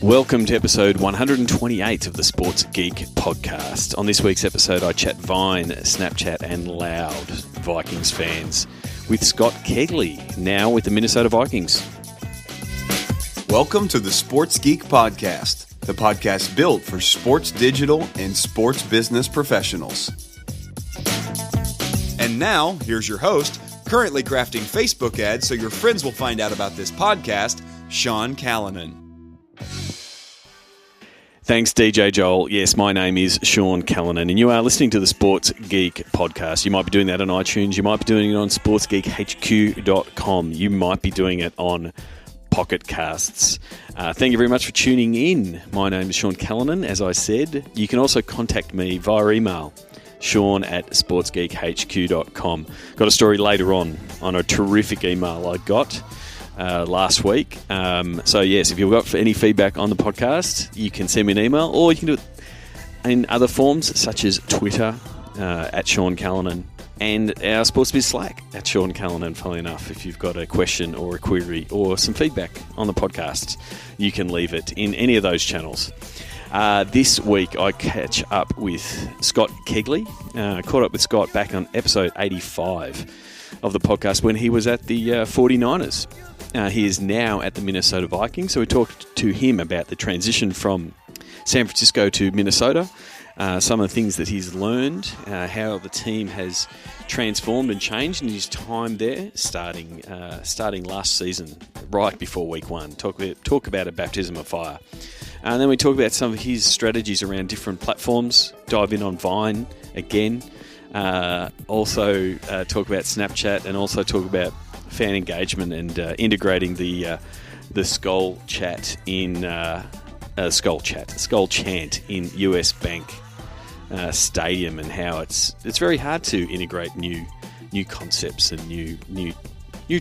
Welcome to episode 128 of the Sports Geek podcast. On this week's episode, I chat Vine, Snapchat and Loud Vikings fans with Scott Kegley, now with the Minnesota Vikings. Welcome to the Sports Geek podcast, the podcast built for sports digital and sports business professionals. And now, here's your host, currently crafting Facebook ads so your friends will find out about this podcast, Sean Callanan. Thanks, DJ Joel. Yes, my name is Sean Callanan, and you are listening to the Sports Geek podcast. You might be doing that on iTunes. You might be doing it on sportsgeekhq.com. You might be doing it on Pocket Casts. Thank you very much for tuning in. My name is Sean Callanan, as I said. You can also contact me via email, sean@sportsgeekhq.com. Got a story later on a terrific email I got last week. So yes, if you've got any feedback on the podcast, you can send me an email, or you can do it in other forms such as Twitter at Sean Callanan and our Sports Biz Slack at Sean Callanan. Funnily enough, if you've got a question or a query or some feedback on the podcast, you can leave it in any of those channels. This week I catch up with Scott Kegley. Caught up with Scott back on episode 85 of the podcast when he was at the 49ers. He is now at the Minnesota Vikings, so we talked to him about the transition from San Francisco to Minnesota, some of the things that he's learned, how the team has transformed and changed in his time there, starting last season, right before week one. Talk about a baptism of fire. And then we talk about some of his strategies around different platforms, dive in on Vine again, also talk about Snapchat, and also talk about fan engagement and integrating the skull chant in US Bank Stadium, and how it's very hard to integrate new concepts and new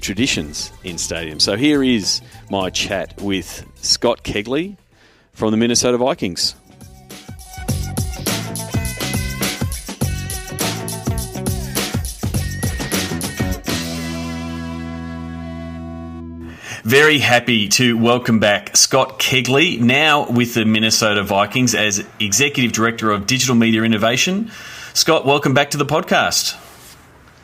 traditions in stadiums. So here is my chat with Scott Kegley from the Minnesota Vikings. Very happy to welcome back Scott Kegley, now with the Minnesota Vikings as Executive Director of Digital Media Innovation. Scott, welcome back to the podcast.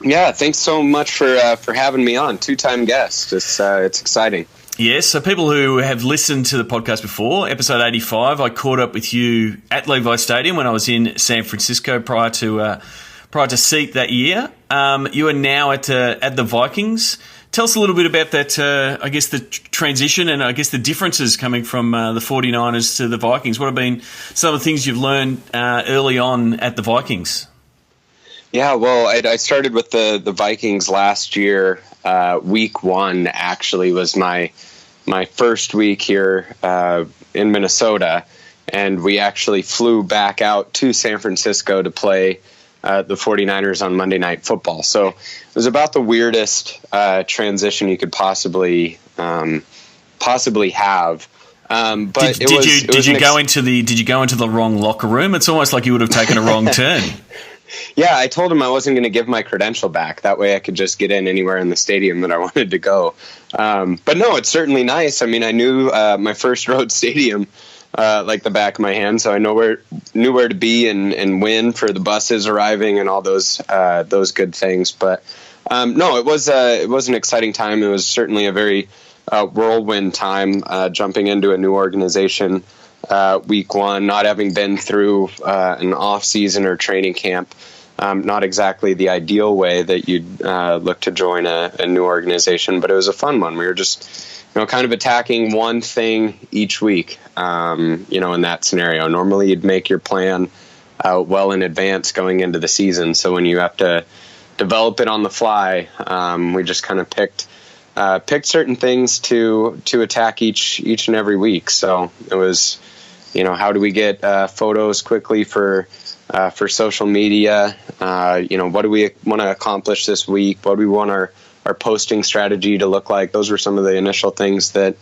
Yeah, thanks so much for having me on. Two-time guest. It's exciting. Yes, so people who have listened to the podcast before, episode 85, I caught up with you at Levi Stadium when I was in San Francisco prior to SEAT that year. You are now at the Vikings. Tell us a little bit about that, I guess, the transition and I guess the differences coming from the 49ers to the Vikings. What have been some of the things you've learned early on at the Vikings? Yeah, well, I started with the Vikings last year. Week one actually was my first week here in Minnesota, and we actually flew back out to San Francisco to play the 49ers on Monday Night Football. So it was about the weirdest transition you could possibly have. But did you go into the wrong locker room? It's almost like you would have taken a wrong turn. Yeah, I told him I wasn't going to give my credential back. That way I could just get in anywhere in the stadium that I wanted to go. But no, it's certainly nice. I mean, I knew my first road stadium like the back of my hand, so I knew where to be and when for the buses arriving and all those good things. But no, it was an exciting time. It was certainly a very whirlwind time jumping into a new organization week one, not having been through an off season or training camp. Not exactly the ideal way that you'd look to join a new organization, but it was a fun one. We were just kind of attacking one thing each week, in that scenario. Normally you'd make your plan well in advance going into the season. So when you have to develop it on the fly, we just kind of picked certain things to attack each and every week. So it was, how do we get photos quickly for social media? What do we want to accomplish this week? What do we want our posting strategy to look like? Those were some of the initial things that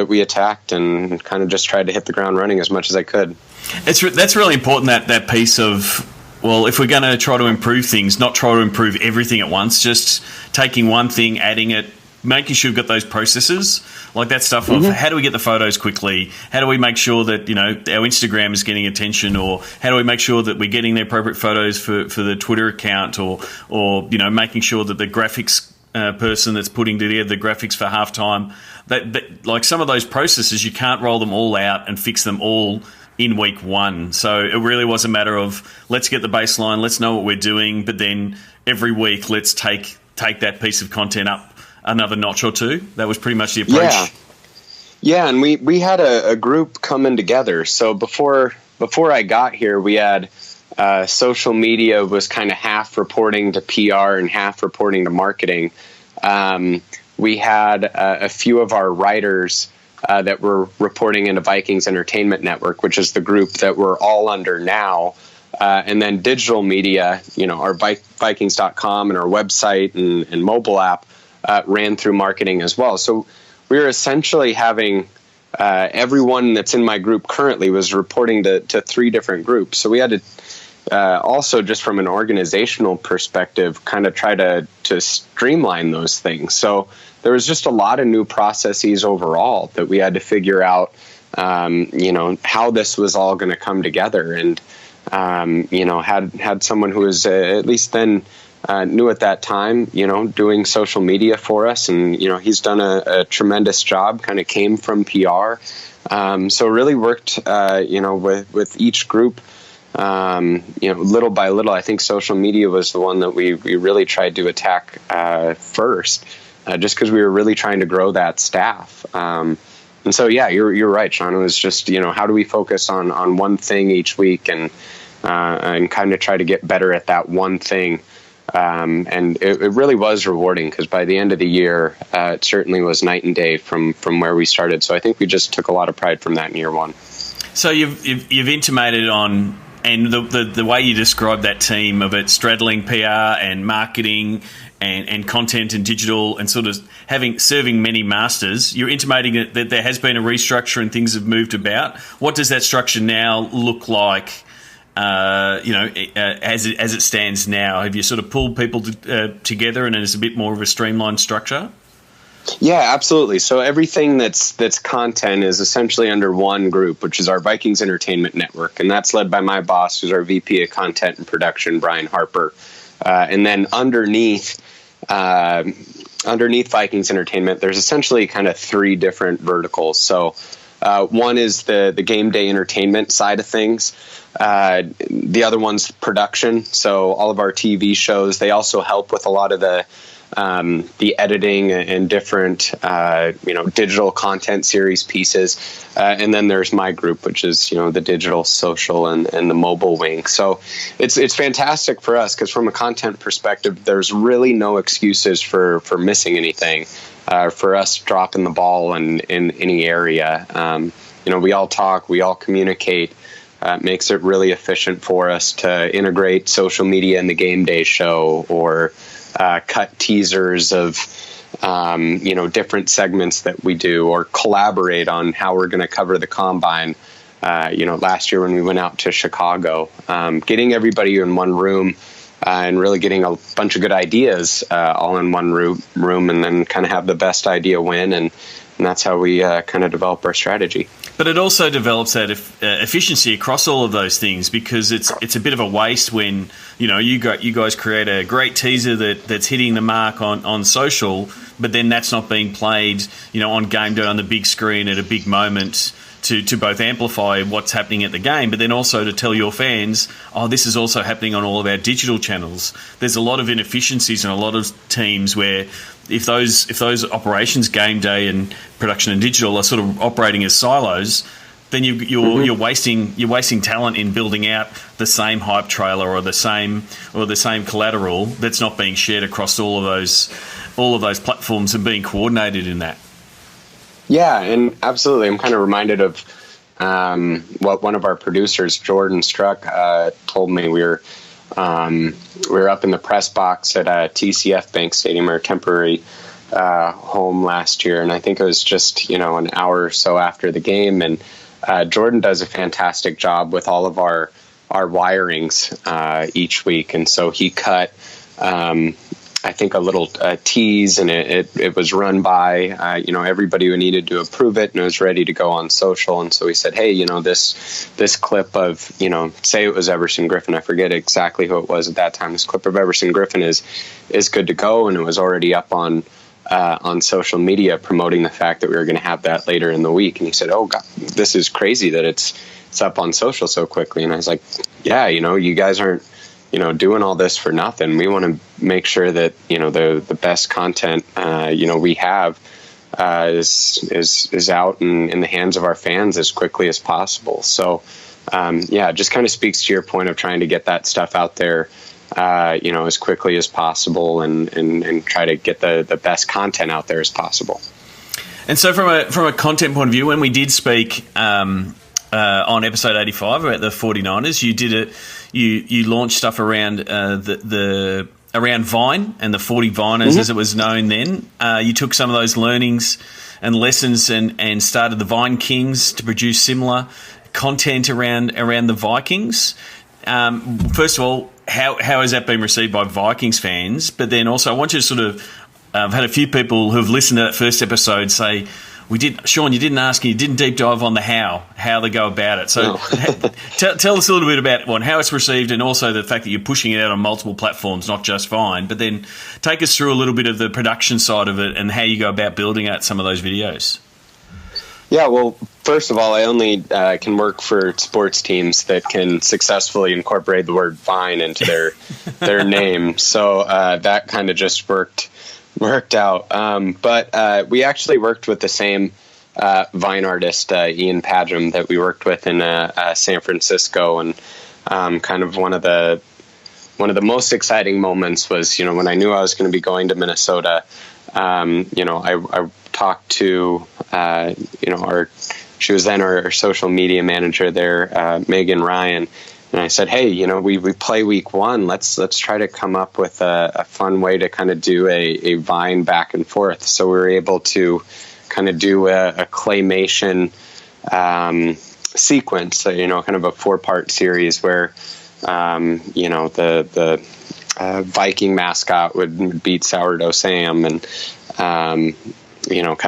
we attacked and kind of just tried to hit the ground running as much as I could. That's really important, that piece of, well, if we're going to try to improve things, not try to improve everything at once, just taking one thing, adding it, making sure you've got those processes, like that stuff of how do we get the photos quickly? How do we make sure that, our Instagram is getting attention, or how do we make sure that we're getting the appropriate photos for the Twitter account, or making sure that the graphics person that's putting together the graphics for halftime, that like some of those processes, you can't roll them all out and fix them all in week one. So it really was a matter of, let's get the baseline, let's know what we're doing, but then every week let's take that piece of content up another notch or two. That was pretty much the approach. Yeah, and we had a group coming together. So before I got here, we had social media was kind of half reporting to PR and half reporting to marketing. We had a few of our writers that were reporting into Vikings Entertainment Network, which is the group that we're all under now. And then digital media, our Vikings.com and our website and mobile app ran through marketing as well. So we were essentially having everyone that's in my group currently was reporting to three different groups. So we had to also, just from an organizational perspective, kind of try to streamline those things. So there was just a lot of new processes overall that we had to figure out, how this was all going to come together. And, had someone who was at least then knew at that time, doing social media for us. And, he's done a tremendous job, kind of came from PR. So really worked, with each group, little by little. I think social media was the one that we really tried to attack first, just because we were really trying to grow that staff. And so, yeah, you're right, Sean. It was just, how do we focus on one thing each week and kind of try to get better at that one thing. And it really was rewarding, because by the end of the year, it certainly was night and day from where we started. So I think we just took a lot of pride from that in year one. So you've intimated on, and the way you describe that team of it straddling PR and marketing and content and digital and sort of serving many masters, you're intimating that there has been a restructure and things have moved about. What does that structure now look like? As it stands now, have you sort of pulled people together and it's a bit more of a streamlined structure? Yeah, absolutely. So everything that's content is essentially under one group, which is our Vikings Entertainment Network, and that's led by my boss, who's our VP of Content and Production, Brian Harper. And then underneath Vikings Entertainment, there's essentially kind of three different verticals. So one is the game day entertainment side of things. The other one's production. So all of our TV shows, they also help with a lot of the editing and different, digital content series pieces. And then there's my group, which is, the digital, social, and the mobile wing. So it's fantastic for us, because from a content perspective, there's really no excuses for missing anything, for us dropping the ball in any area. We all talk, we all communicate. Makes it really efficient for us to integrate social media in the game day show, or cut teasers of, different segments that we do, or collaborate on how we're going to cover the combine. Last year when we went out to Chicago, getting everybody in one room and really getting a bunch of good ideas all in one room, and then kind of have the best idea win. And that's how we kind of develop our strategy. But it also develops that efficiency across all of those things, because it's a bit of a waste when you guys create a great teaser that's hitting the mark on social, but then that's not being played on game day on the big screen at a big moment to both amplify what's happening at the game, but then also to tell your fans, this is also happening on all of our digital channels. There's a lot of inefficiencies in a lot of teams where if those operations, game day and production and digital, are sort of operating as silos, then you're wasting talent in building out the same hype trailer or the same collateral that's not being shared across all of those platforms and being coordinated in that. Yeah, and absolutely. I'm kind of reminded of what one of our producers, Jordan Struck, told me. We were up in the press box at TCF Bank Stadium, our temporary home last year, and I think it was just an hour or so after the game. And Jordan does a fantastic job with all of our wirings each week, and so he cut I think a little tease, and it was run by everybody who needed to approve it, and it was ready to go on social. And so we said, hey, this clip of, say it was Everson Griffin, I forget exactly who it was at that time. This clip of Everson Griffin is good to go, and it was already up on social media promoting the fact that we were going to have that later in the week. And he said, oh God, this is crazy that it's up on social so quickly. And I was like, yeah, you guys aren't doing all this for nothing. We want to make sure that, the best content, we have, is out in the hands of our fans as quickly as possible. So, it just kind of speaks to your point of trying to get that stuff out there, as quickly as possible and try to get the best content out there as possible. And so from a content point of view, when we did speak, on episode 85 about the 49ers, you did it. You launched stuff around around Vine and the 40 Viners, as it was known then. You took some of those learnings and lessons and started the Vine Kings to produce similar content around the Vikings. First of all, how has that been received by Vikings fans? But then also, I want you to sort of I've had a few people who have listened to that first episode say, Sean, you didn't ask and you didn't deep dive on the how they go about it. So tell us a little bit about how it's received, and also the fact that you're pushing it out on multiple platforms, not just Vine. But then take us through a little bit of the production side of it and how you go about building out some of those videos. Yeah, well, first of all, I only can work for sports teams that can successfully incorporate the word Vine into their name. So that kind of just worked out. But we actually worked with the same Vine artist, Ian Padgham, that we worked with in San Francisco. And kind of one of the most exciting moments was, when I knew I was going to be going to Minnesota, I talked to, she was then our social media manager there, Megan Ryan. And I said, hey, we play week 1. Let's try to come up with a fun way to kind of do a Vine back and forth. So we were able to kind of do a claymation sequence, kind of a 4-part series where, the Viking mascot would beat Sourdough Sam and, kind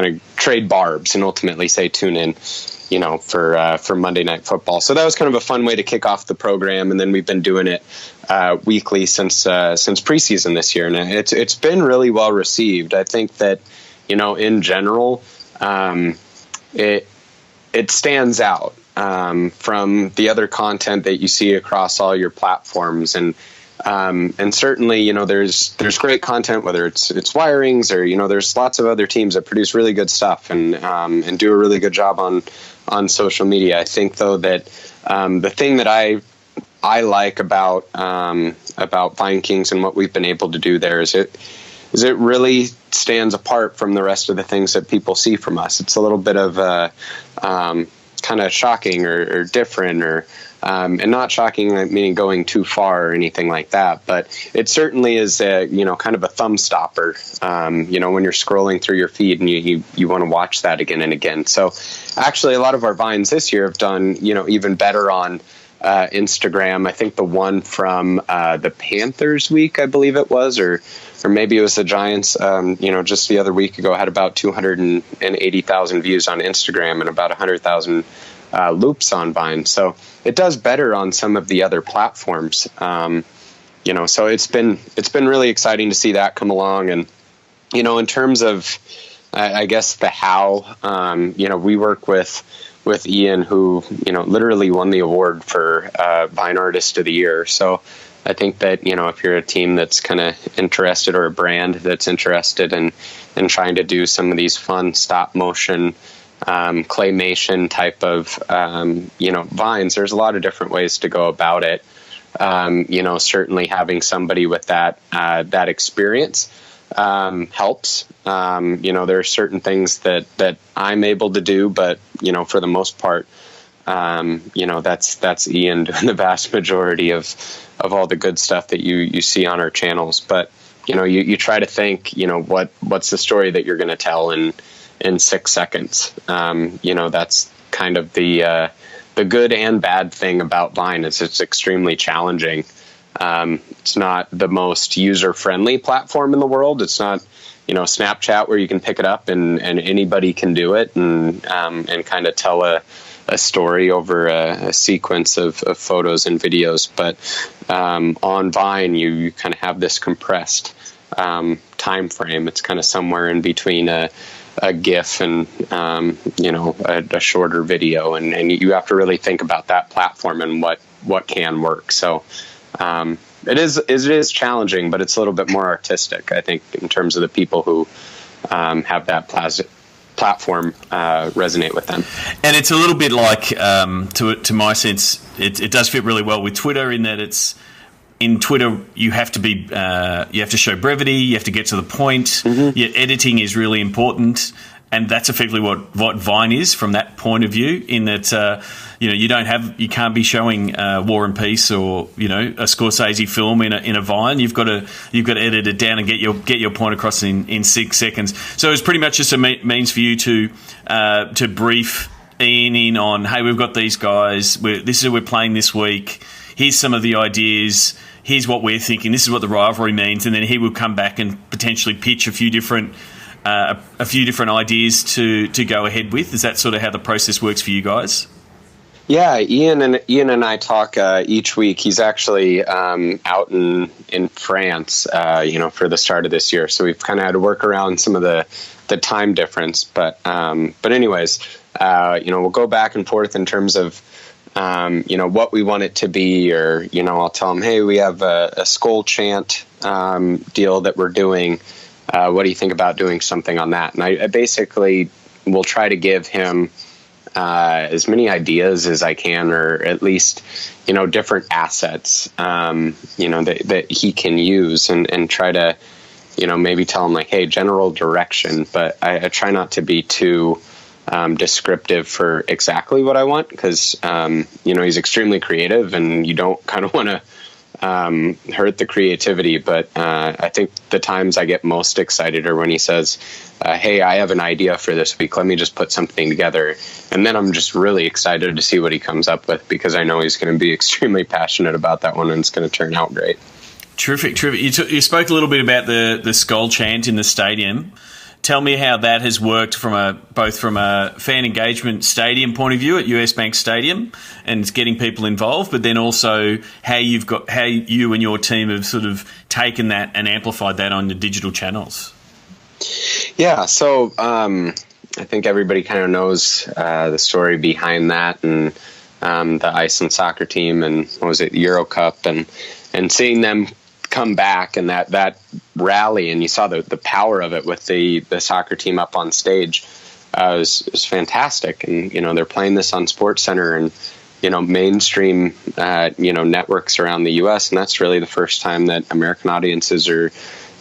of trade barbs and ultimately say tune in, for Monday Night Football. So that was kind of a fun way to kick off the program. And then we've been doing it weekly since preseason this year. And it's been really well received. I think that, in general, it stands out from the other content that you see across all your platforms. And certainly, there's great content, whether it's wirings or, there's lots of other teams that produce really good stuff and do a really good job on social media. I think, though, that the thing that I like about Vine Kings and what we've been able to do there is it really stands apart from the rest of the things that people see from us. It's a little bit of kind of shocking or different or and not shocking, meaning going too far or anything like that. But it certainly is, kind of a thumb stopper, when you're scrolling through your feed and you want to watch that again and again. So actually, a lot of our Vines this year have done, even better on Instagram. I think the one from the Panthers week, I believe it was, or maybe it was the Giants, just the other week ago, had about 280,000 views on Instagram and about 100,000 loops on Vine. So it does better on some of the other platforms. So it's been really exciting to see that come along. And, in terms of, I guess the how, we work with Ian, who, literally won the award for Vine Artist of the Year. So I think that, if you're a team that's kind of interested, or a brand that's interested in trying to do some of these fun stop motion claymation type of, Vines, there's a lot of different ways to go about it. Certainly having somebody with that experience helps. There are certain things that I'm able to do, but, for the most part, that's Ian doing the vast majority of all the good stuff that you see on our channels. But, you try to think, what's the story that you're going to tell in 6 seconds. That's kind of the good and bad thing about Vine is it's extremely challenging. It's not the most user-friendly platform in the world. It's not, Snapchat where you can pick it up and anybody can do it and kind of tell a story over a sequence of photos and videos. But on Vine, you kind of have this compressed time frame. It's kind of somewhere in between a GIF and a shorter video, and you have to really think about that platform and what can work. So it is challenging, but it's a little bit more artistic, I think, in terms of the people who have that platform resonate with them. And it's a little bit like, to my sense, it does fit really well with Twitter in that it's. In Twitter, you have to show brevity. You have to get to the point. Mm-hmm. Your editing is really important, and that's effectively what Vine is from that point of view. In that, you can't be showing War and Peace or a Scorsese film in a Vine. You've got to edit it down and get your point across in 6 seconds. So it's pretty much just a means for you to brief Ian in on, hey, we've got these guys. This is who we're playing this week. Here's some of the ideas. Here's what we're thinking. This is what the rivalry means, and then he will come back and potentially pitch a few different ideas to go ahead with. Is that sort of how the process works for you guys? Yeah, Ian and I talk each week. He's actually out in France, for the start of this year. So we've kind of had to work around some of the time difference. But anyways, we'll go back and forth in terms of. What we want it to be, or, I'll tell him, hey, we have a skull chant deal that we're doing. What do you think about doing something on that? And I basically will try to give him as many ideas as I can, or at least, different assets, that he can use and try to, maybe tell him like, hey, general direction. But I try not to be too descriptive for exactly what I want, because he's extremely creative, and you don't kind of want to hurt the creativity. But I think the times I get most excited are when he says, hey, I have an idea for this week, let me just put something together. And then I'm just really excited to see what he comes up with, because I know he's going to be extremely passionate about that one, and it's going to turn out great. Terrific. You spoke a little bit about the skull chant in the stadium. Tell me how that has worked both from a fan engagement stadium point of view at US Bank Stadium, and it's getting people involved, but then also how you and your team have sort of taken that and amplified that on the digital channels. Yeah, so I think everybody kind of knows the story behind that, and the Iceland soccer team, and what was it, Euro Cup, and seeing them come back, and that rally, and you saw the power of it with the soccer team up on stage, was fantastic. And they're playing this on SportsCenter and mainstream networks around the U.S., and that's really the first time that American audiences are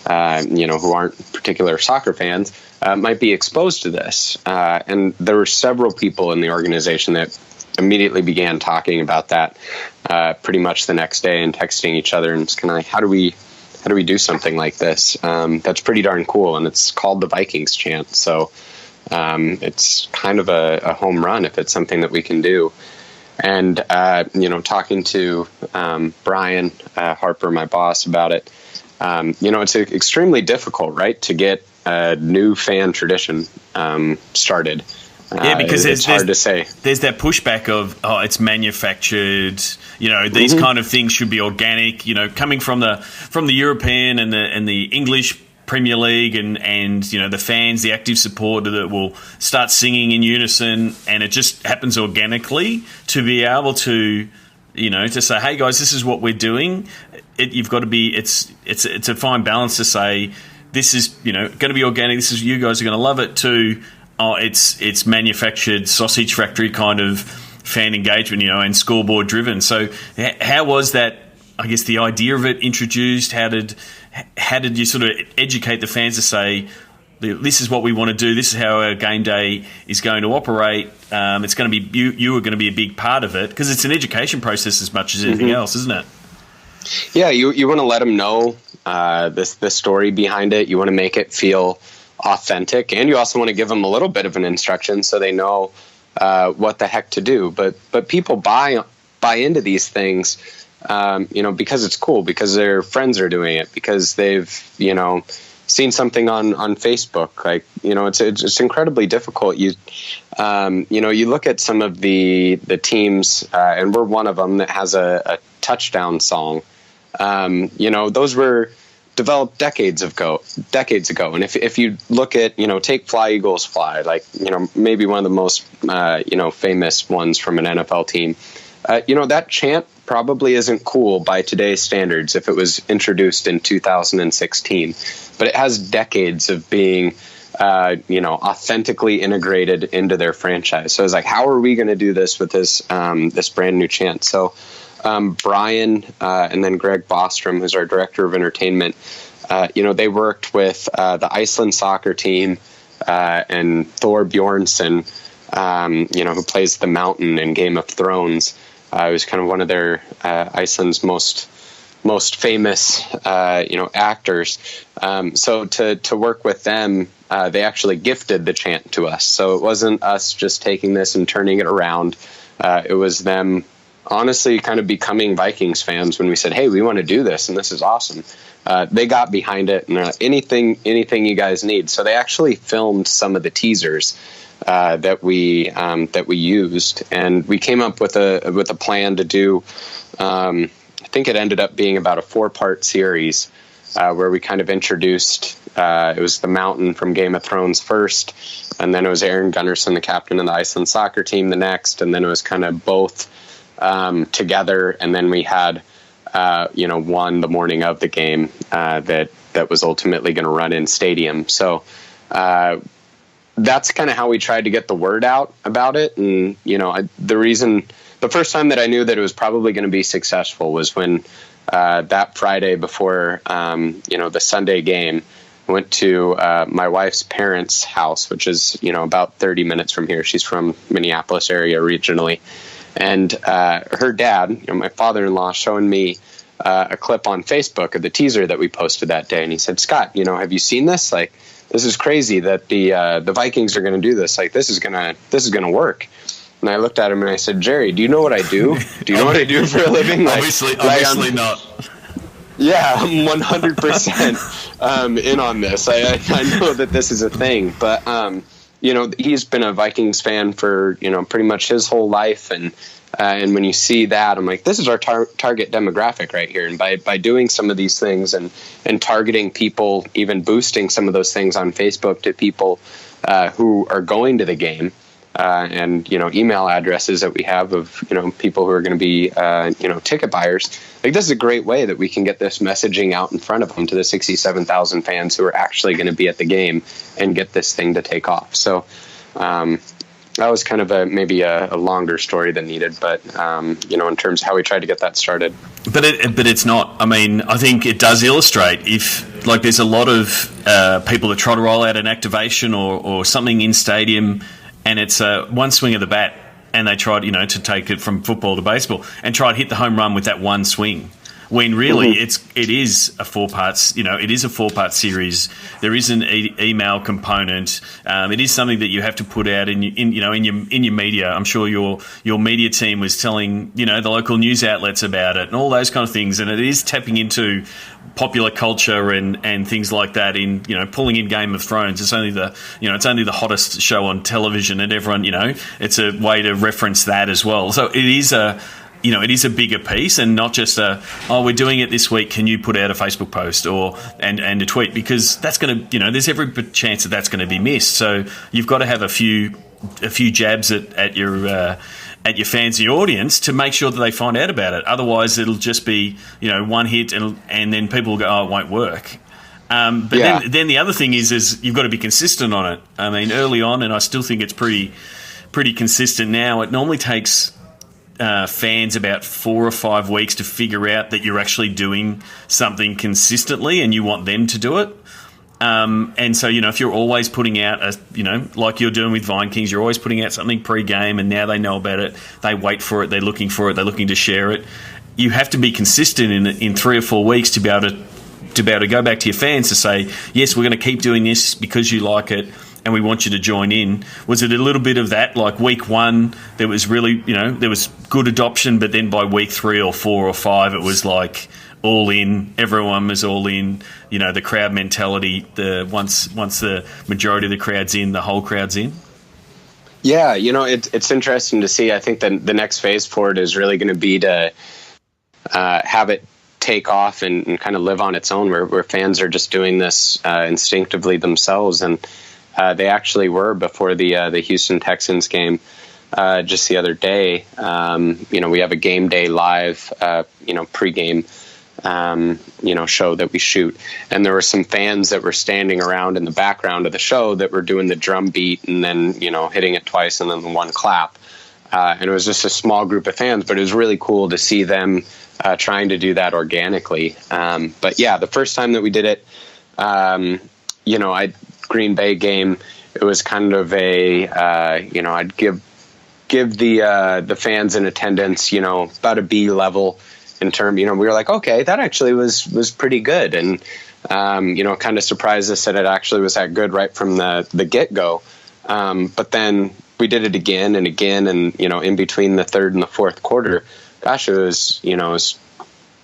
who aren't particular soccer fans might be exposed to this. And there were several people in the organization that immediately began talking about that pretty much the next day, and texting each other, and it's kind of like, how do we do something like this? That's pretty darn cool, and it's called the Vikings chant. So it's kind of a home run if it's something that we can do. And talking to Brian Harper, my boss, about it, it's extremely difficult, right, to get a new fan tradition started. Yeah, because it's hard to say. There's that pushback of, it's manufactured. These kind of things should be organic. Coming from the European and the English Premier League, and the fans, the active supporter that will start singing in unison, and it just happens organically. To be able to to say, hey guys, this is what we're doing. You've got to be. It's a fine balance to say this is going to be organic. This is, you guys are going to love it too. It's manufactured sausage factory kind of fan engagement, and scoreboard driven. So how was that, I guess, the idea of it introduced? How did you sort of educate the fans to say, this is what we want to do, this is how our game day is going to operate? It's going to be, you are going to be a big part of it, because it's an education process as much as anything else, isn't it? Yeah, you want to let them know the story behind it. You want to make it feel authentic, and you also want to give them a little bit of an instruction so they know what the heck to do. But people buy into these things because it's cool, because their friends are doing it, because they've, seen something on Facebook. Like, it's incredibly difficult. You look at some of the teams, and we're one of them that has a touchdown song. Those were developed decades ago. And if you look at, take Fly Eagles Fly, like, maybe one of the most, famous ones from an NFL team, that chant probably isn't cool by today's standards if it was introduced in 2016, but it has decades of being, authentically integrated into their franchise. So it's like, how are we going to do this with this brand new chant? So Brian and then Greg Bostrom, who's our director of entertainment, they worked with the Iceland soccer team and Thor Bjornsson, who plays the Mountain in Game of Thrones. It was kind of one of their Iceland's most famous, actors. So to work with them, they actually gifted the chant to us. So it wasn't us just taking this and turning it around. It was them honestly kind of becoming Vikings fans when we said, hey, we want to do this, and this is awesome. They got behind it, and anything you guys need. So they actually filmed some of the teasers that we used, and we came up with a plan to do. I think it ended up being about a 4-part series where we kind of introduced. It was the Mountain from Game of Thrones first, and then it was Aaron Gunnarsson, the captain of the Iceland soccer team, the next, and then it was kind of both together, and then we had one the morning of the game that was ultimately going to run in stadium. So. That's kind of how we tried to get the word out about it. And, the first time that I knew that it was probably going to be successful was when that Friday before, the Sunday game, I went to my wife's parents' house, which is, about 30 minutes from here. She's from Minneapolis area originally. And her dad, my father-in-law, showing me a clip on Facebook of the teaser that we posted that day. And he said, Scott, have you seen this? Like, this is crazy that the Vikings are going to do this. Like, this is gonna work. And I looked at him and I said, Jerry, do you know what I do? Do you know what I do for a living? Like, obviously not. Yeah, I'm 100% in on this. I know that this is a thing, but he's been a Vikings fan for pretty much his whole life, and when you see that, I'm like, this is our target demographic right here. And by doing some of these things and targeting people, even boosting some of those things on Facebook to people who are going to the game, and email addresses that we have of people who are going to be ticket buyers, like, this is a great way that we can get this messaging out in front of them to the 67,000 fans who are actually going to be at the game and get this thing to take off. So that was kind of maybe a longer story than needed, but in terms of how we tried to get that started. But it's not. I mean, I think it does illustrate if, like, there's a lot of people that try to roll out an activation or something in stadium, and it's one swing of the bat, and they tried to take it from football to baseball and try to hit the home run with that one swing. When really it is a 4-part series. There is an email component. It is something that you have to put out in your media. I'm sure your media team was telling the local news outlets about it and all those kind of things. And it is tapping into popular culture and things like that. In pulling in Game of Thrones. It's only the hottest show on television, and everyone it's a way to reference that as well. So it is it is a bigger piece, and not just we're doing it this week, can you put out a Facebook post and a tweet, because that's going to, there's every chance that that's going to be missed. So you've got to have a few jabs at your fans, your audience, to make sure that they find out about it. Otherwise, it'll just be one hit, and then people will go, oh, it won't work. Then the other thing is you've got to be consistent on it. I mean, early on, and I still think it's pretty consistent now. It normally takes fans about 4 or 5 weeks to figure out that you're actually doing something consistently, and you want them to do it. And so, if you're always putting out like you're doing with Vikings, you're always putting out something pre-game, and now they know about it, they wait for it, they're looking for it, they're looking to share it. You have to be consistent in 3 or 4 weeks to be able to go back to your fans to say, yes, we're going to keep doing this because you like it, and we want you to join in. Was it a little bit of that? Like week 1, there was really, there was good adoption, but then by week 3 or 4 or 5, it was like all in. Everyone was all in. The crowd mentality. Once the majority of the crowd's in, the whole crowd's in. Yeah, it's interesting to see. I think the next phase for it is really going to be to have it take off and kind of live on its own, where fans are just doing this instinctively themselves, and they actually were before the Houston Texans game just the other day. We have a game day live, pregame, show that we shoot, and there were some fans that were standing around in the background of the show that were doing the drum beat and then hitting it twice and then the one clap, and it was just a small group of fans, but it was really cool to see them trying to do that organically. But yeah, the first time that we did it, Green Bay game, it was kind of I'd give the fans in attendance, about a B level in term. We were like, okay, that actually was pretty good, and kind of surprised us that it actually was that good right from the get go. But then we did it again and again, and in between the third and the fourth quarter, gosh, it was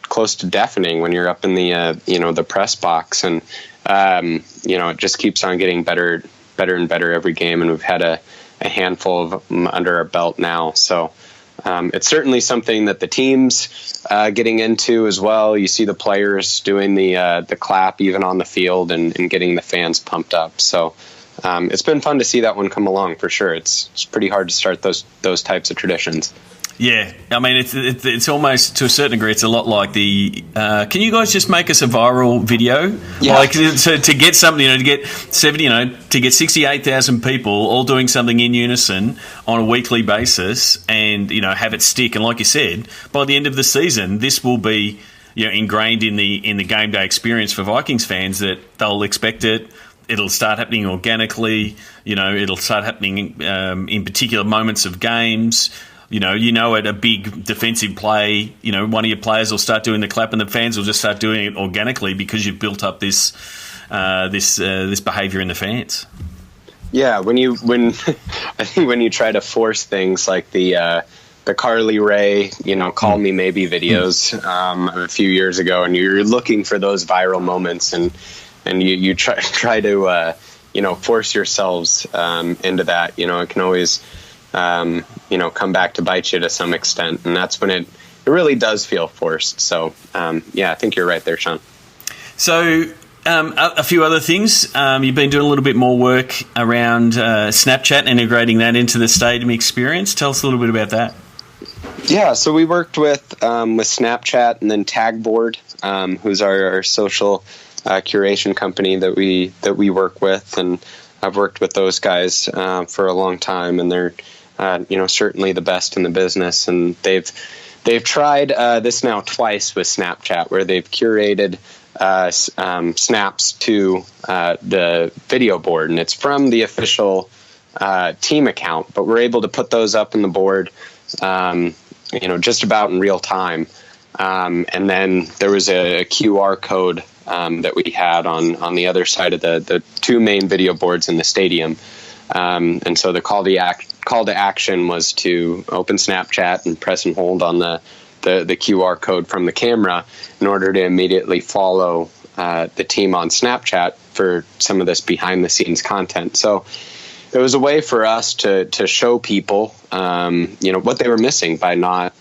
close to deafening when you're up in the press box, and it just keeps on getting better and better every game, and we've had a handful of them under our belt now. So it's certainly something that the team's getting into as well. You see the players doing the clap even on the field and getting the fans pumped up. So it's been fun to see that one come along for sure. It's pretty hard to start those types of traditions. Yeah, I mean, it's almost, to a certain degree, it's a lot like the. Can you guys just make us a viral video? Yeah. Like to get something, to get 70, to get 68,000 people all doing something in unison on a weekly basis, and have it stick. And like you said, by the end of the season, this will be ingrained in the game day experience for Vikings fans, that they'll expect it. It'll start happening organically. It'll start happening in particular moments of games. At a big defensive play, one of your players will start doing the clap, and the fans will just start doing it organically because you've built up this behavior in the fans. Yeah, when I think when you try to force things like the Carly Rae, Call Me Maybe videos a few years ago, and you're looking for those viral moments, and you try to force yourselves into that. It can always come back to bite you to some extent, and that's when it really does feel forced. So I think you're right there, Sean. So a few other things. You've been doing a little bit more work around Snapchat, integrating that into the stadium experience. Tell us a little bit about that. Yeah, so we worked with Snapchat and then Tagboard, who's our social curation company that we work with, and I've worked with those guys for a long time, and they're certainly the best in the business. And they've tried this now twice with Snapchat, where they've curated snaps to the video board, and it's from the official team account, but we're able to put those up in the board just about in real time. And then there was a QR code that we had on the other side of the two main video boards in the stadium. And so the call to action was to open Snapchat and press and hold on the QR code from the camera in order to immediately follow the team on Snapchat for some of this behind the scenes content. So it was a way for us to show people, what they were missing by not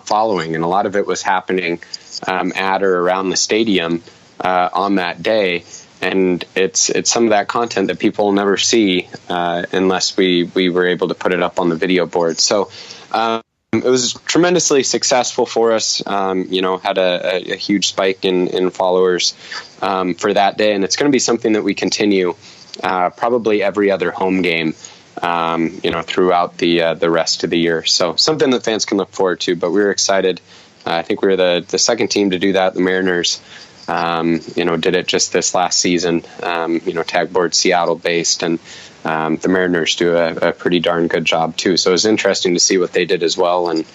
following. And a lot of it was happening at or around the stadium on that day. And it's some of that content that people will never see unless we were able to put it up on the video board. So it was tremendously successful for us. Had a huge spike in followers for that day, and it's going to be something that we continue probably every other home game, throughout the rest of the year. So something that fans can look forward to. But we were excited. I think we were the second team to do that. The Mariners did it just this last season, Tagboard Seattle based, and the Mariners do a pretty darn good job too. So it was interesting to see what they did as well. And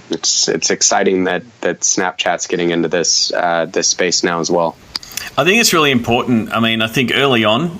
it's exciting that Snapchat's getting into this space now as well. I think it's really important. I mean, I think early on,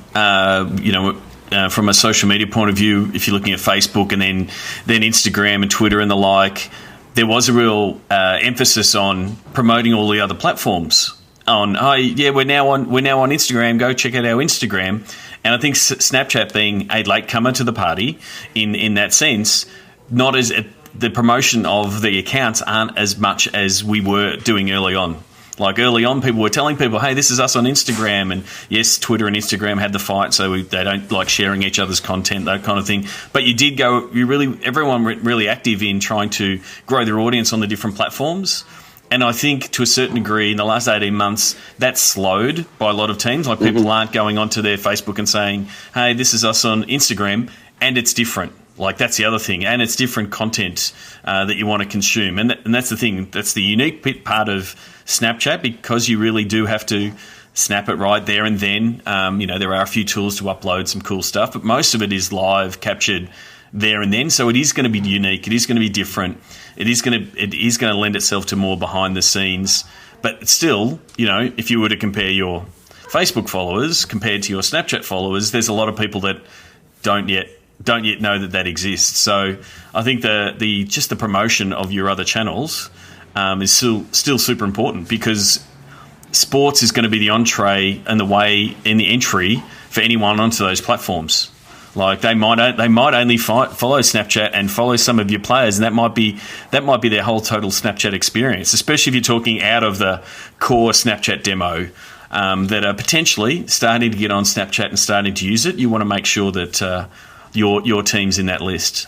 from a social media point of view, if you're looking at Facebook and then Instagram and Twitter and the like, there was a real emphasis on promoting all the other platforms. We're now on Instagram. Go check out our Instagram. And I think Snapchat being a latecomer to the party in that sense, not as the promotion of the accounts aren't as much as we were doing early on. Like early on, people were telling people, hey, this is us on Instagram. And yes, Twitter and Instagram had the fight, so they don't like sharing each other's content, that kind of thing. But everyone were really active in trying to grow their audience on the different platforms. And I think to a certain degree in the last 18 months, that's slowed by a lot of teams. Like people aren't going onto their Facebook and saying, hey, this is us on Instagram, and it's different. Like that's the other thing. And it's different content that you want to consume. And that's the thing. That's the unique part of Snapchat, because you really do have to snap it right there and then. There are a few tools to upload some cool stuff, but most of it is live, captured there and then. So it is going to be unique. It is going to be different. It is going to lend itself to more behind the scenes. But still, if you were to compare your Facebook followers compared to your Snapchat followers, there's a lot of people that don't yet know that exists. So I think the promotion of your other channels is still super important, because sports is going to be the entree and the way in the entry for anyone onto those platforms. Like they might only follow Snapchat and follow some of your players, and that might be their whole total Snapchat experience. Especially if you're talking out of the core Snapchat demo that are potentially starting to get on Snapchat and starting to use it. You want to make sure that your team's in that list.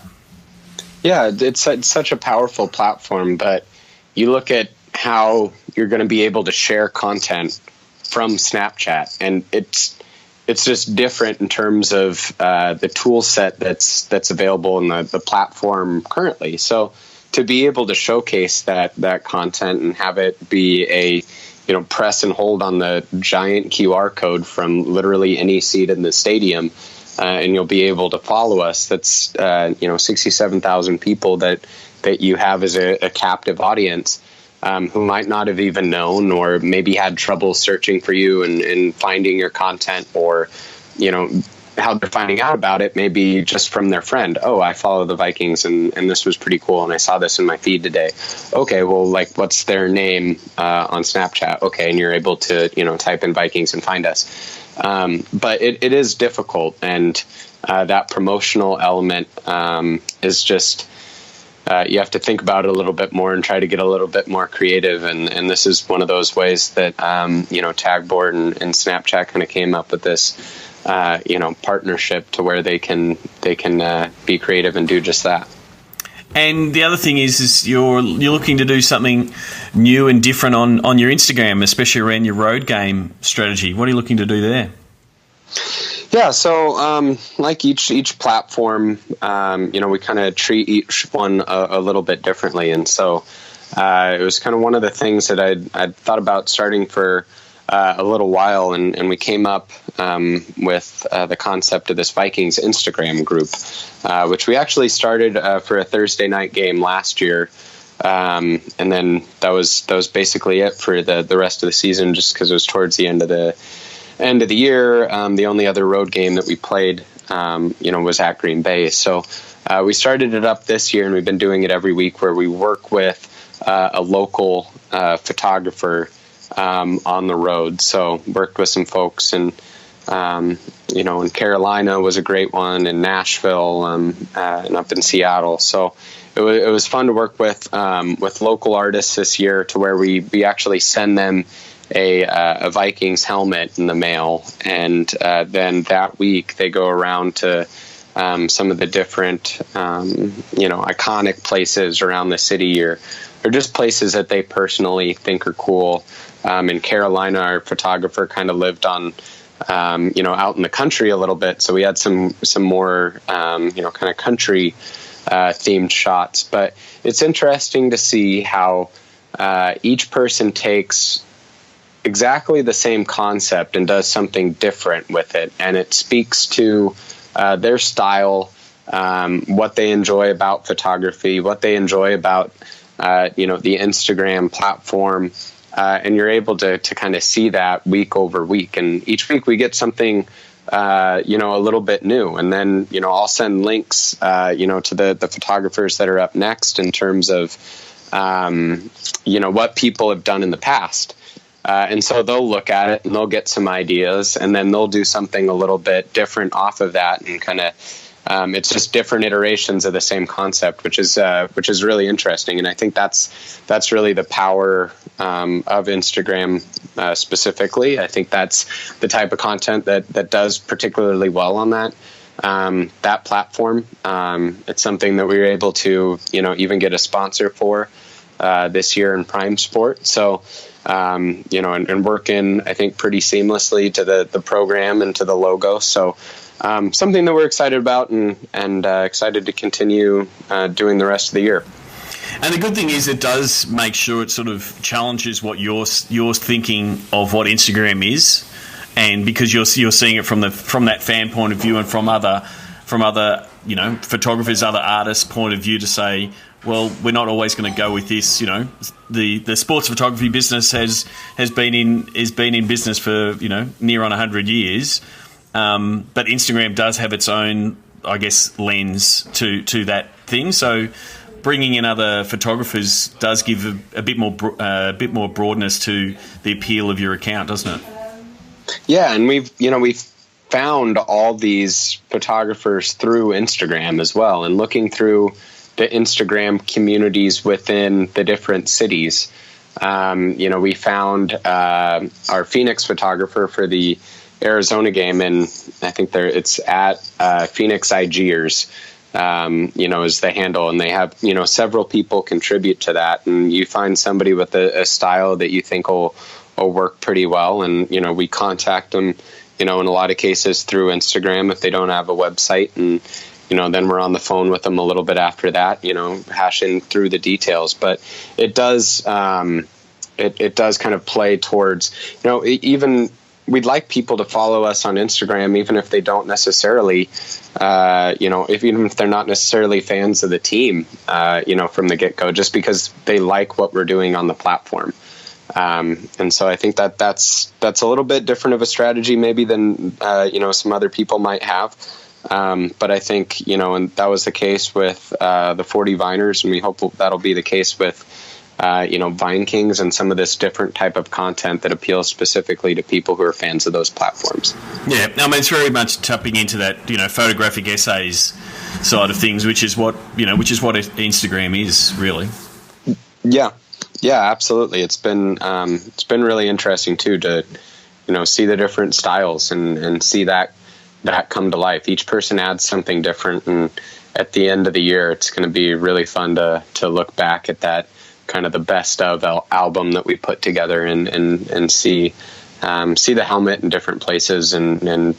Yeah, it's such a powerful platform, but you look at how you're going to be able to share content from Snapchat, and it's just different in terms of the tool set that's available in the platform currently. So to be able to showcase that content and have it be a press and hold on the giant QR code from literally any seat in the stadium, and you'll be able to follow us. That's 67,000 people that you have as a captive audience. Who might not have even known, or maybe had trouble searching for you and finding your content, or, how they're finding out about it, maybe just from their friend. Oh, I follow the Vikings and this was pretty cool, and I saw this in my feed today. Okay, well, what's their name on Snapchat? Okay, and you're able to, type in Vikings and find us. But it is difficult, and that promotional element is just... you have to think about it a little bit more and try to get a little bit more creative. And this is one of those ways that, Tagboard and Snapchat kind of came up with this, partnership to where they can be creative and do just that. And the other thing is you're looking to do something new and different on your Instagram, especially around your road game strategy. What are you looking to do there? Yeah, so like each platform, we kind of treat each one a little bit differently, and so it was kind of one of the things that I'd thought about starting for a little while, and we came up with the concept of this Vikings Instagram group, which we actually started for a Thursday night game last year, and then that was basically it for the rest of the season, just because it was towards the end of the year. The only other road game that we played, was at Green Bay. So we started it up this year, and we've been doing it every week, where we work with a local photographer on the road. So worked with some folks, and in Carolina was a great one, in Nashville, and up in Seattle. So it was fun to work with local artists this year, to where we actually send them a Vikings helmet in the mail, and then that week they go around to some of the different iconic places around the city, or just places that they personally think are cool. In Carolina, our photographer kind of lived on out in the country a little bit, so we had some more kind of country themed shots. But it's interesting to see how each person takes exactly the same concept and does something different with it, and it speaks to their style, what they enjoy about photography, what they enjoy about the Instagram platform, and you're able to kind of see that week over week. And each week we get something, a little bit new. And then, I'll send links, to the photographers that are up next in terms of, what people have done in the past. And so they'll look at it and they'll get some ideas, and then they'll do something a little bit different off of that, and kind of, it's just different iterations of the same concept, which is really interesting. And I think that's really the power of Instagram specifically. I think that's the type of content that does particularly well on that platform. It's something that we were able to, even get a sponsor for this year in Prime Sport. So, and work in, I think, pretty seamlessly to the program and to the logo. So, something that we're excited about and excited to continue doing the rest of the year. And the good thing is it does make sure it sort of challenges what you're thinking of what Instagram is, and because you're seeing it from that fan point of view and from other photographers, other artists' point of view, to say, well, we're not always going to go with this. The sports photography business has been in business for near on 100 years. But Instagram does have its own, I guess, lens to that thing. So bringing in other photographers does give a bit more broadness to the appeal of your account, doesn't it? Yeah, and we've found all these photographers through Instagram as well, and looking through the Instagram communities within the different cities. We found our Phoenix photographer for the Arizona game, and I think it's at Phoenix IGers, is the handle, and they have several people contribute to that, and you find somebody with a style that you think will work pretty well, and we contact them in a lot of cases through Instagram if they don't have a website, and then we're on the phone with them a little bit after that, hashing through the details. But it does it does kind of play towards even we'd like people to follow us on Instagram, even if they don't necessarily, even if they're not necessarily fans of the team, from the get-go, just because they like what we're doing on the platform. And so I think that's a little bit different of a strategy maybe than, some other people might have. But I think, and that was the case with the 40 Viners, and we hope that'll be the case with Vine Kings and some of this different type of content that appeals specifically to people who are fans of those platforms. Yeah, I mean, it's very much tapping into that, photographic essays side of things, which is what Instagram is, really. Yeah, absolutely. It's been really interesting too to, see the different styles and see that come to life. Each person adds something different, and at the end of the year, it's going to be really fun to look back at that kind of the best of album that we put together and see the helmet in different places and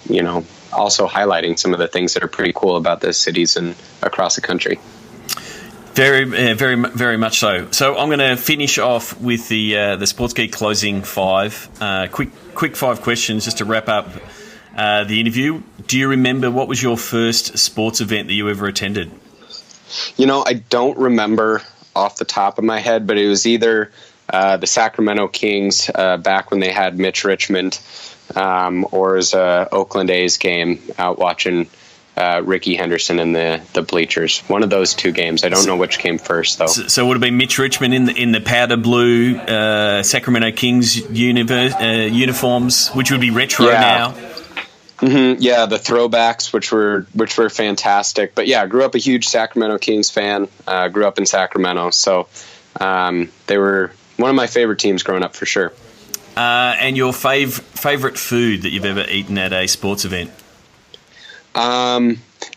also highlighting some of the things that are pretty cool about the cities and across the country. Very, very, very much so. So I'm going to finish off with the Sports Geek closing five. Quick 5 questions just to wrap up the interview. Do you remember what was your first sports event that you ever attended? I don't remember off the top of my head, but it was either the Sacramento Kings back when they had Mitch Richmond, or it was a Oakland A's game out watching Ricky Henderson in the bleachers. One of those two games. I don't know which came first, though. So it would have been Mitch Richmond in the powder blue Sacramento Kings uniforms, which would be retro now. Mm-hmm. Yeah, the throwbacks, which were fantastic. But yeah, I grew up a huge Sacramento Kings fan. Grew up in Sacramento, so they were one of my favorite teams growing up for sure. And your favorite food that you've ever eaten at a sports event?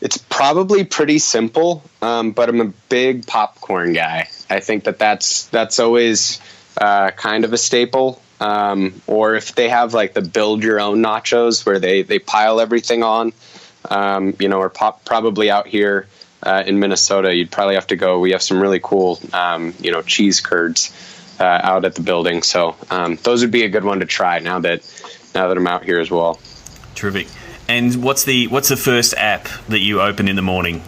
It's probably pretty simple, but I'm a big popcorn guy. I think that's always kind of a staple. Or if they have like the build your own nachos where they pile everything on, or probably out here in Minnesota, you'd probably have to go. We have some really cool, cheese curds out at the building. So those would be a good one to try now that I'm out here as well. Terrific. And what's the first app that you open in the morning?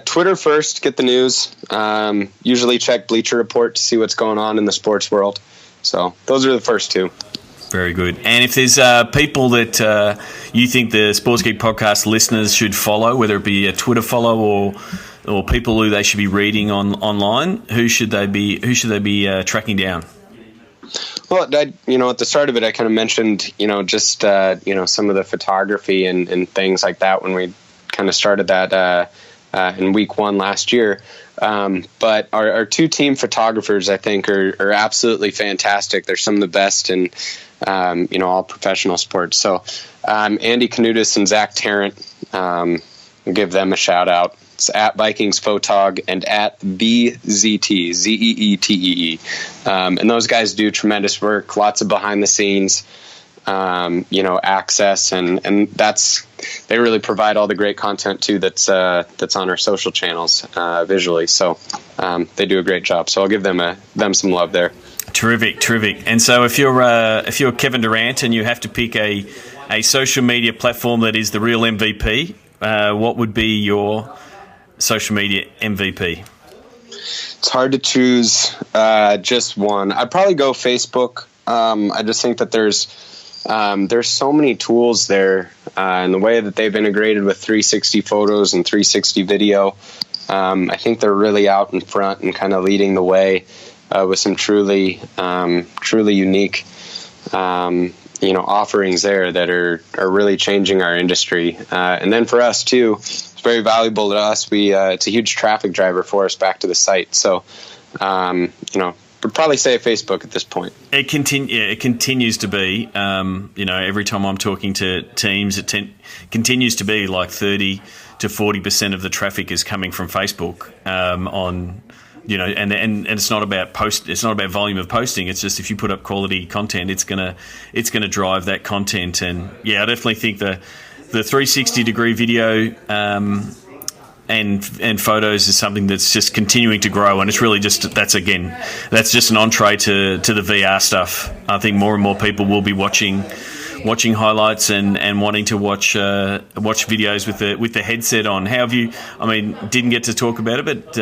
Twitter first, get the news. Usually check Bleacher Report to see what's going on in the sports world. So those are the first two. Very good. And if there's people that you think the Sports Geek podcast listeners should follow, whether it be a Twitter follow or people who they should be reading online, who should they be tracking down? Well, at the start of it, I kind of mentioned, just some of the photography and things like that when we kind of started that in week 1 last year. But our two team photographers, I think, are absolutely fantastic. They're some of the best in all professional sports. So Andy Canutis and Zach Tarrant, we'll give them a shout out. It's at Vikings Photog and at BZT, Zeetee. And those guys do tremendous work, lots of behind the scenes, access, and they really provide all the great content too that's on our social channels visually. So they do a great job. So I'll give them some love there. Terrific. And so if you're Kevin Durant and you have to pick a social media platform that is the real MVP, what would be your social media MVP? It's hard to choose just one. I'd probably go Facebook. I just think that there's so many tools there, and the way that they've integrated with 360 photos and 360 video. I think they're really out in front and kind of leading the way with some truly unique offerings there that are really changing our industry. And then for us too, it's very valuable to us. It's a huge traffic driver for us back to the site. So, would probably say Facebook at this point. It continues to be. Every time I'm talking to teams, it continues to be like 30 to 40% of the traffic is coming from Facebook. And it's not about it's not about volume of posting. It's just if you put up quality content, it's gonna drive that content. And yeah, I definitely think the 360 degree video and photos is something that's just continuing to grow, and it's really just that's just an entree to the VR stuff. I think more and more people will be watching highlights and wanting to watch videos with the headset on. How have you? I mean, didn't get to talk about it, but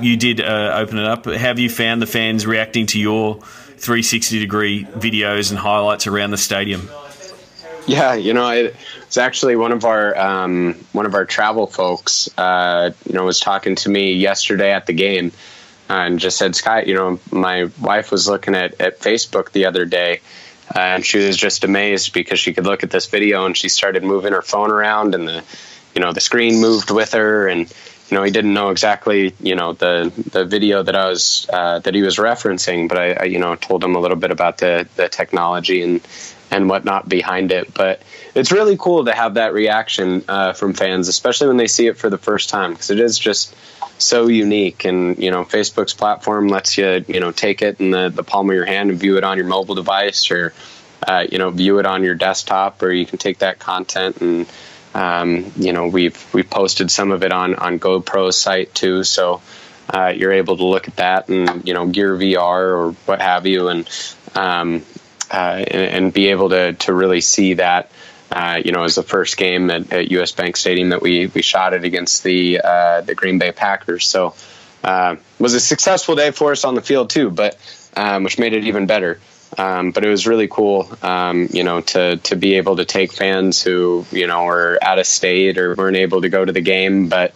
you did open it up. How have you found the fans reacting to your 360 degree videos and highlights around the stadium? Yeah, it's actually one of our travel folks, was talking to me yesterday at the game and just said, Scott, my wife was looking at Facebook the other day and she was just amazed because she could look at this video and she started moving her phone around and the screen moved with her, and he didn't know exactly the video that that he was referencing, but I told him a little bit about the technology and whatnot behind it. But it's really cool to have that reaction from fans, especially when they see it for the first time, because it is just so unique. And Facebook's platform lets you take it in the palm of your hand and view it on your mobile device, or view it on your desktop, or you can take that content and we've posted some of it on GoPro's site too, so you're able to look at that and Gear VR or what have you, and be able to really see that as the first game at US Bank Stadium that we shot it against the Green Bay Packers. So it was a successful day for us on the field too, but which made it even better. But it was really cool, to be able to take fans who, were out of state or weren't able to go to the game, but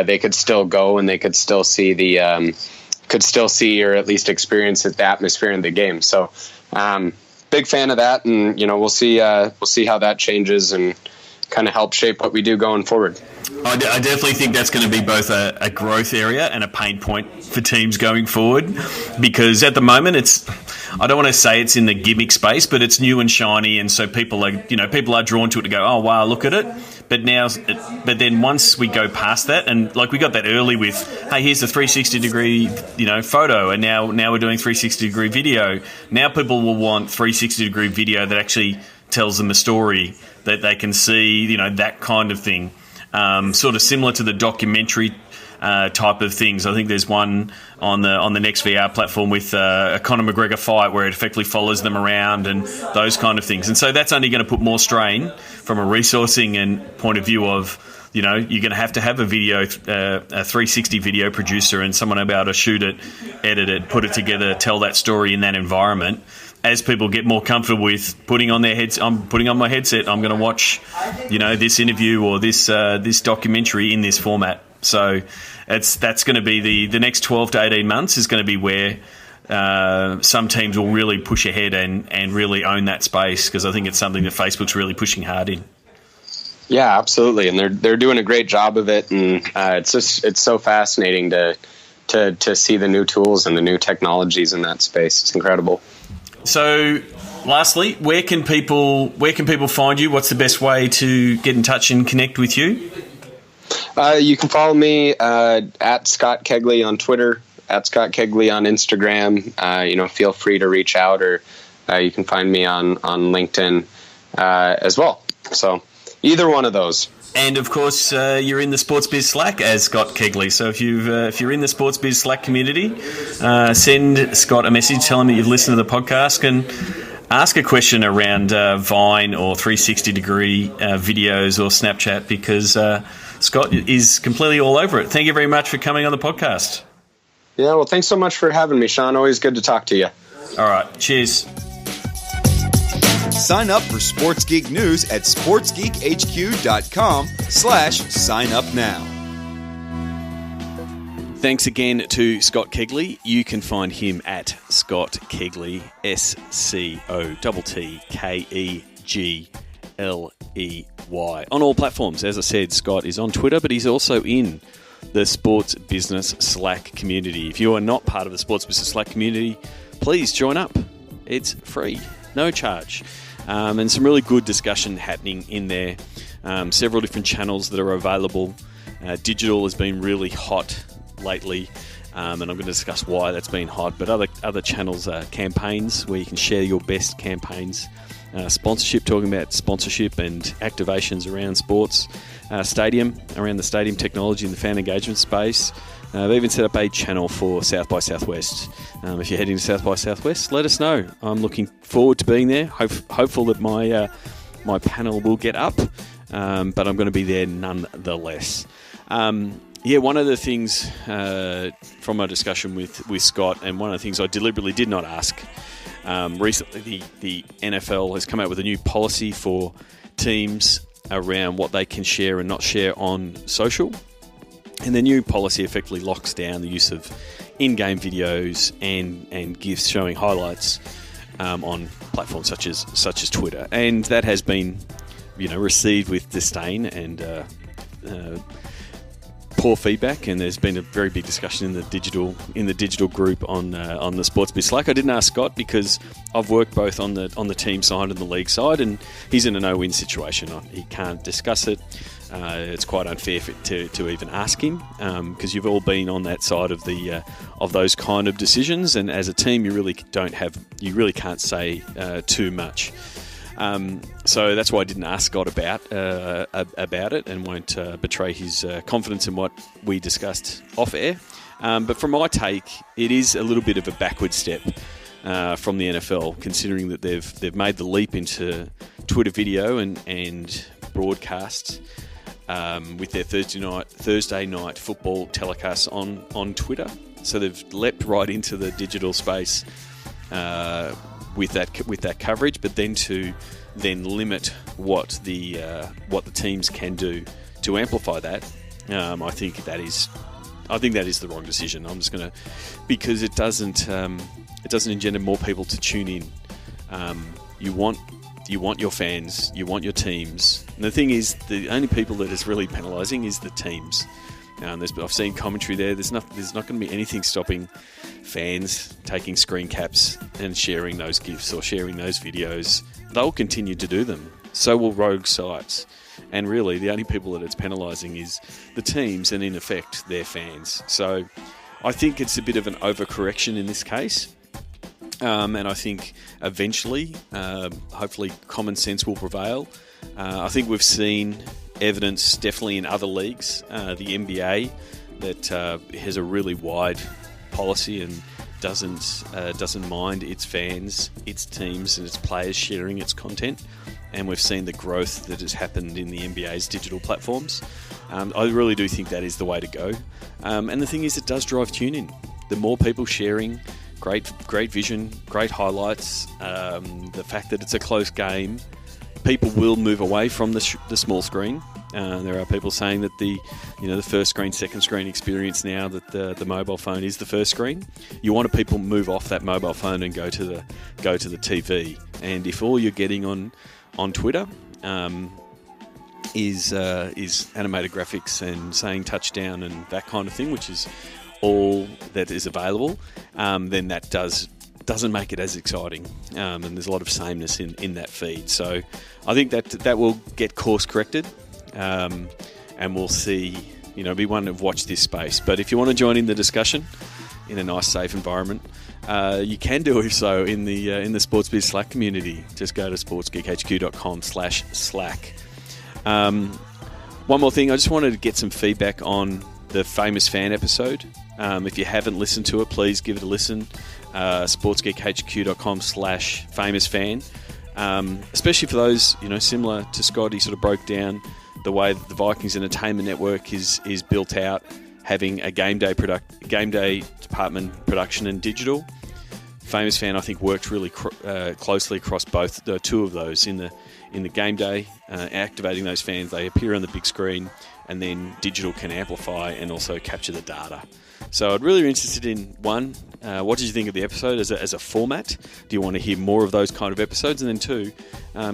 they could still go and they could still see or at least experience the atmosphere in the game. So big fan of that, and we'll see how that changes and kind of help shape what we do going forward. I definitely think that's going to be both a growth area and a pain point for teams going forward, because at the moment I don't want to say it's in the gimmick space, but it's new and shiny, and so people are drawn to it to go, oh wow, look at it. But then once we go past that, and like we got that early with, hey, here's the 360 degree photo, and now we're doing 360 degree video. Now people will want 360 degree video that actually tells them a story, that they can see, that kind of thing. Sort of similar to the documentary type of things. I think there's one on the next VR platform with a Conor McGregor fight where it effectively follows them around and those kind of things. And so that's only going to put more strain from a resourcing and point of view of you're going to have a video, a 360 video producer, and someone able to shoot it, edit it, put it together, tell that story in that environment. As people get more comfortable with putting on I'm putting on my headset, I'm going to watch, this interview or this documentary in this format. So that's going to be the next 12 to 18 months is going to be where some teams will really push ahead and really own that space, because I think it's something that Facebook's really pushing hard in. Yeah, absolutely, and they're doing a great job of it, and it's so fascinating to see the new tools and the new technologies in that space. It's incredible. So, lastly, where can people find you? What's the best way to get in touch and connect with you? You can follow me at Scott Kegley on Twitter, at Scott Kegley on Instagram. Feel free to reach out, or you can find me on LinkedIn as well. So either one of those. And of course, you're in the Sports Biz Slack as Scott Kegley. So if you're in the Sports Biz Slack community, send Scott a message, tell him that you've listened to the podcast, and ask a question around Vine or 360-degree videos or Snapchat, because Scott is completely all over it. Thank you very much for coming on the podcast. Yeah, well, thanks so much for having me, Sean. Always good to talk to you. All right, cheers. Sign up for Sports Geek News at sportsgeekhq.com/sign up now. Thanks again to Scott Kegley. You can find him at Scott Kegley, SCOTTKEGLEY, on all platforms. As I said, Scott is on Twitter, but he's also in the Sports Business Slack community. If you are not part of the Sports Business Slack community, please join up. It's free, no charge. And some really good discussion happening in there. Several different channels that are available. Digital has been really hot lately, and I'm going to discuss why that's been hot. But other channels are campaigns, where you can share your best campaigns. Sponsorship, talking about sponsorship and activations around sports. Stadium, around the stadium technology and the fan engagement space. They've even set up a channel for South by Southwest. If you're heading to South by Southwest, let us know. I'm looking forward to being there. Hopeful that my panel will get up, but I'm going to be there nonetheless. One of the things from my discussion with Scott, and one of the things I deliberately did not ask, recently the NFL has come out with a new policy for teams around what they can share and not share on social. And the new policy effectively locks down the use of in-game videos and GIFs showing highlights on platforms such as Twitter, and that has been, received with disdain and poor feedback. And there's been a very big discussion in the digital group on the Sports Biz Slack. I didn't ask Scott because I've worked both on the team side and the league side, and he's in a no-win situation. He can't discuss it. It's quite unfair to even ask him, because you've all been on that side of those kind of decisions, and as a team, you really can't say too much. So that's why I didn't ask Scott about it, and won't betray his confidence in what we discussed off air. But from my take, it is a little bit of a backward step from the NFL, considering that they've made the leap into Twitter video and broadcasts. With their Thursday night football telecasts on Twitter, so they've leapt right into the digital space with that coverage, but then to limit what the teams can do to amplify that, I think that is the wrong decision. I'm just going to, because it doesn't engender more people to tune in. You want your fans, you want your teams. And the thing is, the only people that is really penalising is the teams. I've seen commentary there. There's not going to be anything stopping fans taking screen caps and sharing those GIFs or sharing those videos. They'll continue to do them. So will rogue sites. And really, the only people that it's penalising is the teams and, in effect, their fans. So I think it's a bit of an overcorrection in this case. And I think eventually, hopefully, common sense will prevail. I think we've seen evidence, definitely in other leagues, the NBA, that has a really wide policy and doesn't mind its fans, its teams, and its players sharing its content. And we've seen the growth that has happened in the NBA's digital platforms. I really do think that is the way to go. And the thing is, it does drive tune-in. The more people sharing, great vision, great highlights, the fact that it's a close game, people will move away from the small screen. There are people saying that the first screen, second screen experience now, that the mobile phone is the first screen. You want people move off that mobile phone and go to the TV. And if all you're getting on Twitter is animated graphics and saying touchdown and that kind of thing, which is all that is available, then that doesn't make it as exciting, and there's a lot of sameness in that feed. So I think that will get course corrected, and we'll see. Be one to watch this space. But if you want to join in the discussion in a nice, safe environment, you can do so in the SportsBiz Slack community. Just go to sportsgeekhq.com/Slack. One more thing, I just wanted to get some feedback on the Famous Fan episode. If you haven't listened to it, please give it a listen. sportsgeekhq.com/famousfan. Especially for those, similar to Scott, he sort of broke down the way that the Vikings Entertainment Network is built out, having a game day department, production and digital. Famous Fan, I think, works really closely across both the two of those. In the game day, activating those fans, they appear on the big screen, and then digital can amplify and also capture the data. So I'd really be interested in, one, what did you think of the episode as a format? Do you want to hear more of those kind of episodes? And then two,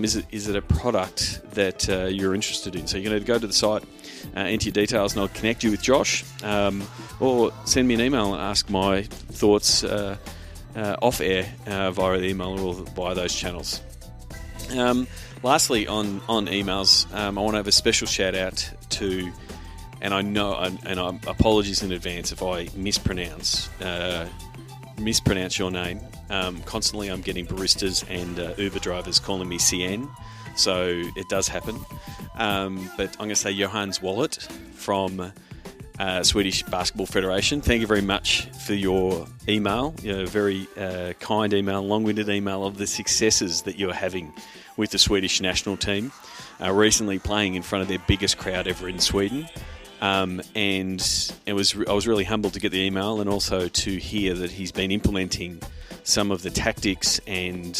is it a product that you're interested in? So you can either go to the site, enter your details, and I'll connect you with Josh, or send me an email and ask my thoughts off air via the email or via those channels. Lastly, on emails, I want to have a special shout out to, and I apologies in advance if I mispronounce your name. Constantly I'm getting baristas and Uber drivers calling me CN, so it does happen. But I'm going to say Johan's Wallet from Swedish Basketball Federation. Thank you very much for your email, very kind email, long-winded email of the successes that you're having with the Swedish national team, recently playing in front of their biggest crowd ever in Sweden. And I was really humbled to get the email, and also to hear that he's been implementing some of the tactics and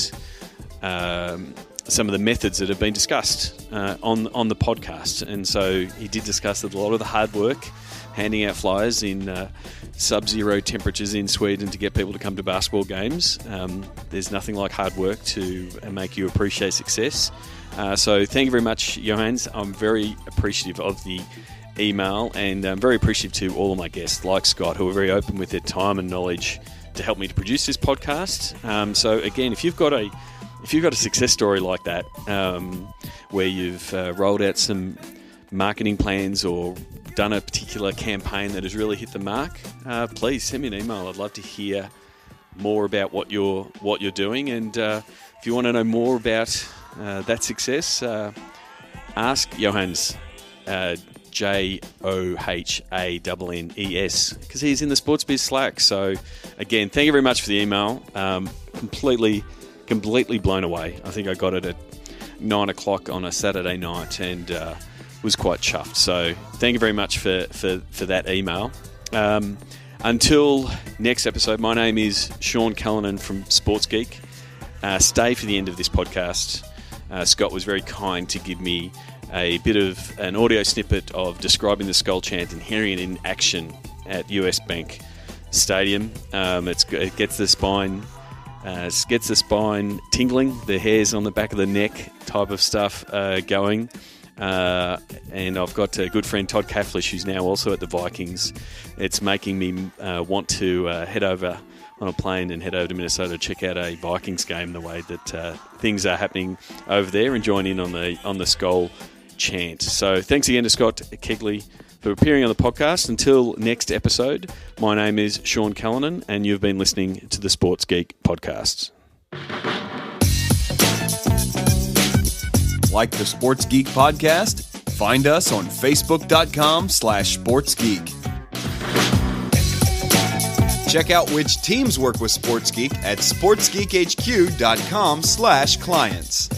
some of the methods that have been discussed on the podcast. And so he did discuss that a lot of the hard work, handing out flyers in sub-zero temperatures in Sweden to get people to come to basketball games. There's nothing like hard work to make you appreciate success. So thank you very much, Johans. I'm very appreciative of the email, and I'm very appreciative to all of my guests, like Scott, who are very open with their time and knowledge to help me to produce this podcast. So again, if you've got a success story like that, where you've rolled out some marketing plans or done a particular campaign that has really hit the mark, please send me an email. I'd love to hear more about what you're doing, and if you want to know more about that success, ask Johans, Johannes, because he's in the SportsBiz Slack. So again, thank you very much for the email. Completely blown away. I think I got it at 9 o'clock on a Saturday night, and was quite chuffed. So thank you very much for that email. Until next episode, my name is Sean Callanan from Sports Geek. Stay for the end of this podcast. Scott was very kind to give me a bit of an audio snippet of describing the Skull Chant and hearing it in action at US Bank Stadium. It gets the spine tingling, the hairs on the back of the neck type of stuff going. And I've got a good friend, Todd Kaflish, who's now also at the Vikings. It's making me want to head over on a plane and head over to Minnesota to check out a Vikings game, the way that things are happening over there, and join in on the Skull Chant. So thanks again to Scott Kegley for appearing on the podcast. Until next episode, my name is Sean Callanan, and you've been listening to the Sports Geek Podcast. Like the Sports Geek Podcast? Find us on Facebook.com/SportsGeek. Check out which teams work with Sports Geek at SportsGeekHQ.com/clients.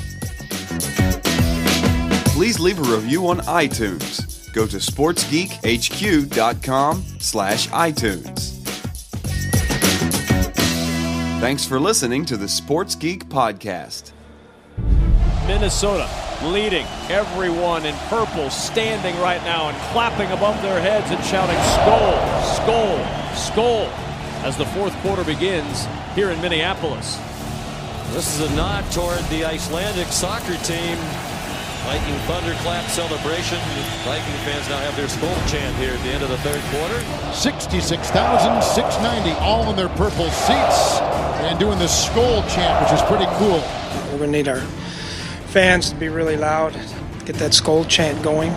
Please leave a review on iTunes. go to sportsgeekhq.com/iTunes. Thanks for listening to the Sports Geek Podcast. Minnesota leading, everyone in purple standing right now and clapping above their heads and shouting "Skol, Skol, Skol" as the fourth quarter begins here in Minneapolis. This is a nod toward the Icelandic soccer team. Viking thunderclap celebration. Viking fans now have their Skol chant here at the end of the third quarter. 66,690 all in their purple seats and doing the Skol chant, which is pretty cool. We're going to need our fans to be really loud, get that Skol chant going.